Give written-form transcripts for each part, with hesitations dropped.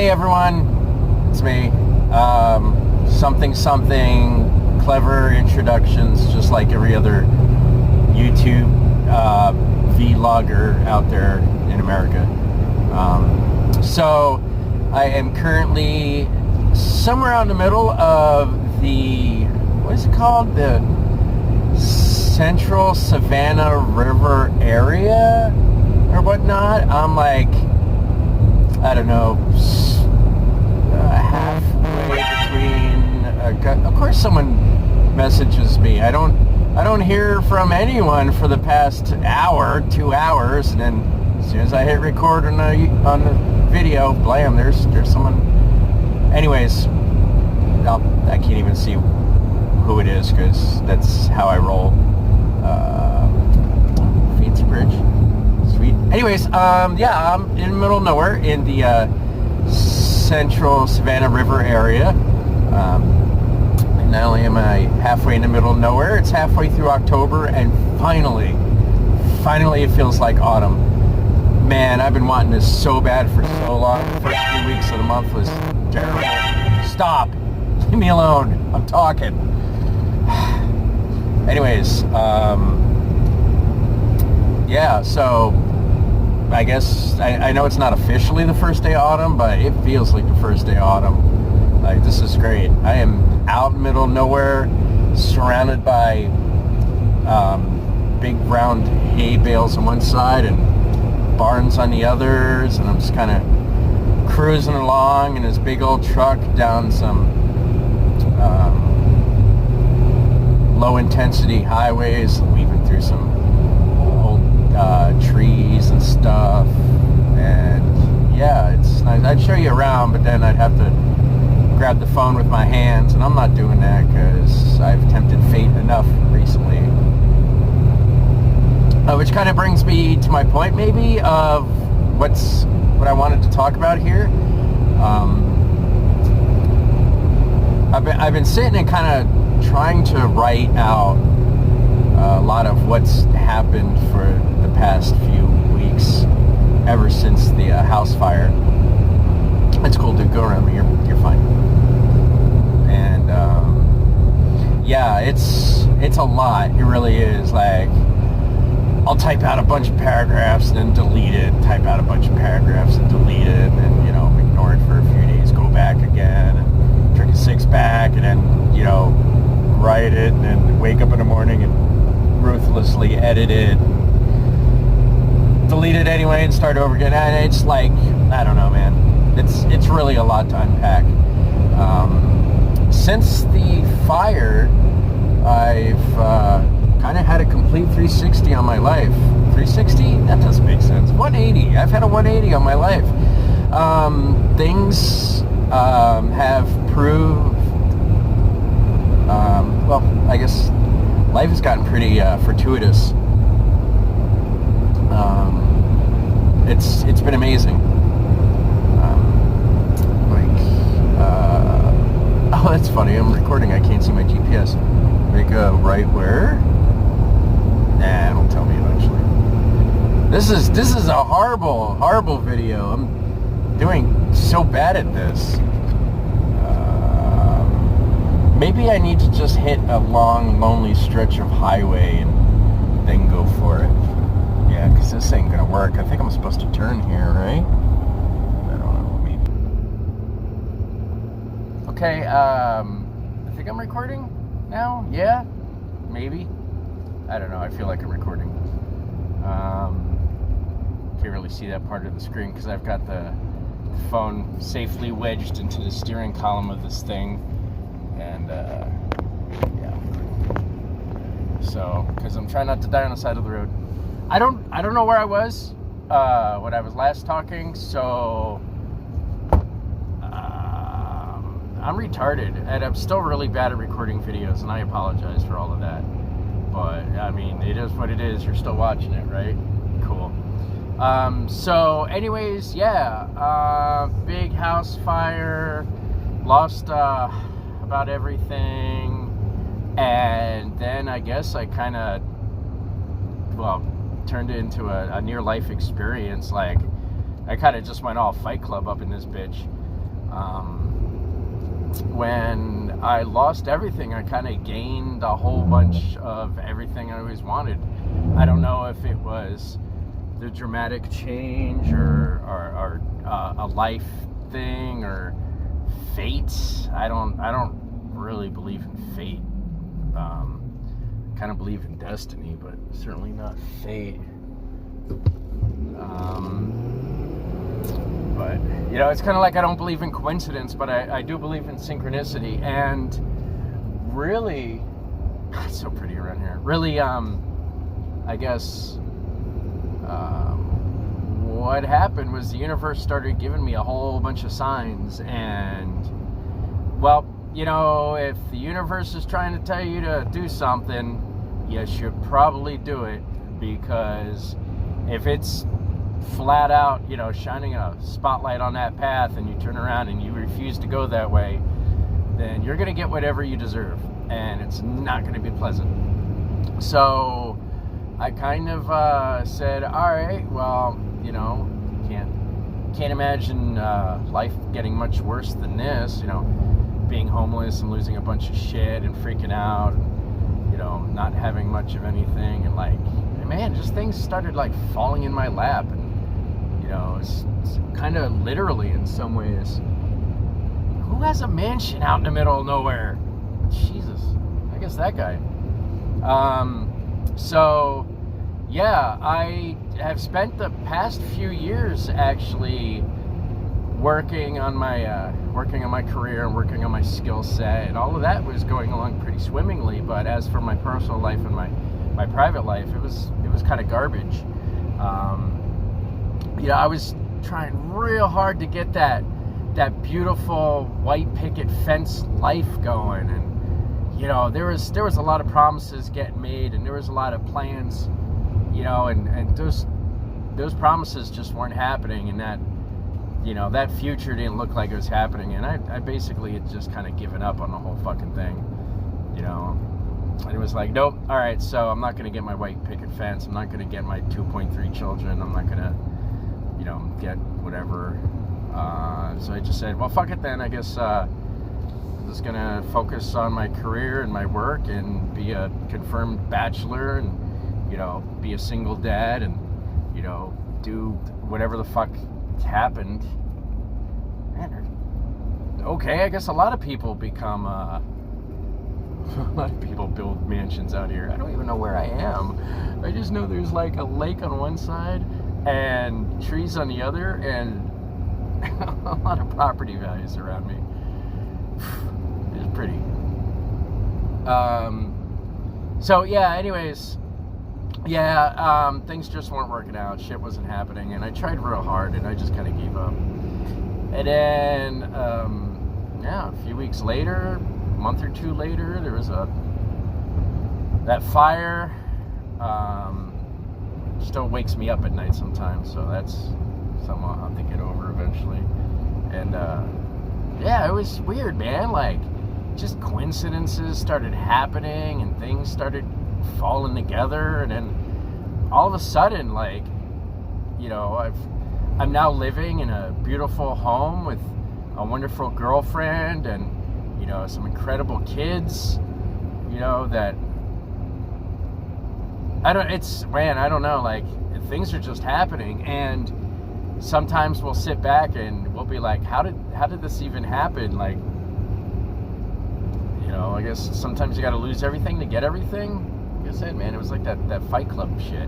Hey everyone, it's me. Something clever introductions, just like every other YouTube vlogger out there in America. So I am currently somewhere out in the middle of the, what is it called? The Central Savannah River area or whatnot. I'm like, I don't know, halfway between. Of course, someone messages me. I don't hear from anyone for the past hour, 2 hours, and then as soon as I hit record on the video, blam, there's someone. Anyways, I can't even see who it is because that's how I roll. Fancy bridge. Sweet. Anyways, yeah, I'm in the middle of nowhere in the Central Savannah River area. And not only am I halfway in the middle of nowhere, it's halfway through October, and finally it feels like autumn. Man, I've been wanting this so bad for so long. The first few weeks of the month was terrible. Stop. Leave me alone. I'm talking. Anyways, yeah, so I guess I know it's not officially the first day of autumn, but it feels like the first day of autumn. Like, this is great. I am out in the middle of nowhere, surrounded by big round hay bales on one side and barns on the others, and I'm just kind of cruising along in this big old truck down some low intensity highways, weaving through some old trees and stuff. And yeah, it's nice. I'd show you around, but then I'd have to grab the phone with my hands, and I'm not doing that because I've tempted fate enough recently. Which kind of brings me to my point, maybe, of what I wanted to talk about here. I've been sitting and kind of trying to write out a lot of what's happened for the past few weeks, ever since the house fire. It's cool, dude. Go around me. You're fine. And yeah, it's a lot. It really is. Like, I'll type out a bunch of paragraphs and then delete it. Type out a bunch of paragraphs and delete it, and ignore it for a few days. Go back again and drink a six-pack, and then write it, and then wake up in the morning and ruthlessly edit it, delete it anyway, and start over again. And it's like, I don't know, man. It's really a lot to unpack. Since the fire, I've kind of had a complete 360 on my life. 360? That doesn't make sense. 180. I've had a 180 on my life. Things have proved. Well, I guess life has gotten pretty fortuitous. It's been amazing. Oh, that's funny. I'm recording. I can't see my GPS. Make a right where? Nah, it'll tell me eventually. This is a horrible video. I'm doing so bad at this. Maybe I need to just hit a long, lonely stretch of highway and then go for it. Yeah, because this ain't gonna work. I think I'm supposed to turn here, right? I don't know, maybe. Okay, I think I'm recording now? Yeah? Maybe? I don't know, I feel like I'm recording. Can't really see that part of the screen because I've got the phone safely wedged into the steering column of this thing. And yeah, so because I'm trying not to die on the side of the road. I don't know where I was when I was last talking, so I'm retarded, and I'm still really bad at recording videos, and I apologize for all of that. But I mean, it is what it is. You're still watching it, right? Cool. So anyways, yeah, big house fire, lost about everything, and then I guess I kind of, turned it into a near life experience. Like, I kind of just went all Fight Club up in this bitch. When I lost everything, I kind of gained a whole bunch of everything I always wanted. I don't know if it was the dramatic change or a life thing or fate. I don't really believe in fate. Kind of believe in destiny, but certainly not fate. But, you know, it's kind of like I don't believe in coincidence, but I do believe in synchronicity. And really, it's so pretty around here. Really, I guess what happened was the universe started giving me a whole bunch of signs. And, well, you know, if the universe is trying to tell you to do something, you should probably do it, because if it's flat out, you know, shining a spotlight on that path and you turn around and you refuse to go that way, then you're going to get whatever you deserve, and it's not going to be pleasant. So I kind of said, all right, well, you know, can't imagine life getting much worse than this, you know, being homeless and losing a bunch of shit and freaking out and, you know, not having much of anything, and like, man, just things started like falling in my lap. And you know, it's kind of literally in some ways. Who has a mansion out in the middle of nowhere? Jesus, I guess that guy. So yeah, I have spent the past few years actually working on my career and working on my skill set, and all of that was going along pretty swimmingly. But as for my personal life and my private life, it was kind of garbage. You know, I was trying real hard to get that beautiful white picket fence life going, and you know, there was a lot of promises getting made, and there was a lot of plans, you know, and those promises just weren't happening, and that, you know, that future didn't look like it was happening, and I basically had just kind of given up on the whole fucking thing, you know. And it was like, nope, all right, so I'm not going to get my white picket fence, I'm not going to get my 2.3 children, I'm not going to, you know, get whatever. So I just said, well, fuck it then, I guess I'm just going to focus on my career and my work and be a confirmed bachelor and, you know, be a single dad and, you know, do whatever the fuck happened. Man, okay, I guess a lot of people become a lot of people build mansions out here. I don't even know where I am. I just know there's like a lake on one side and trees on the other, and a lot of property values around me. It's pretty. So yeah, anyways, yeah, things just weren't working out. Shit wasn't happening, and I tried real hard, and I just kind of gave up. And then, yeah, a few weeks later, a month or two later, there was that fire. Still wakes me up at night sometimes, so that's something I'll have to get over eventually. And yeah, it was weird, man. Like, just coincidences started happening, and things started falling together, and then all of a sudden, like, you know, I'm now living in a beautiful home with a wonderful girlfriend and, you know, some incredible kids, you know, that I don't know, like, things are just happening, and sometimes we'll sit back and we'll be like, how did this even happen? Like, you know, I guess sometimes you got to lose everything to get everything. Like I said, man, it was like that Fight Club shit.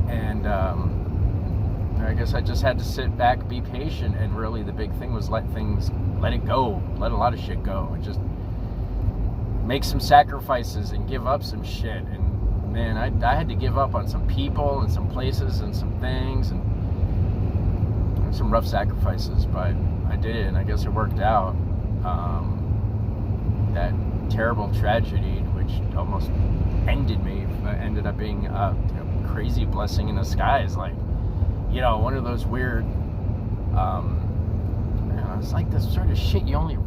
And I guess I just had to sit back, be patient, and really the big thing was let it go, let a lot of shit go, and just make some sacrifices and give up some shit. And man, I had to give up on some people and some places and some things and some rough sacrifices, but I did it, and I guess it worked out. That terrible tragedy, which almost ended me, ended up being a crazy blessing in disguise. Like, you know, one of those weird, it's like this sort of shit you only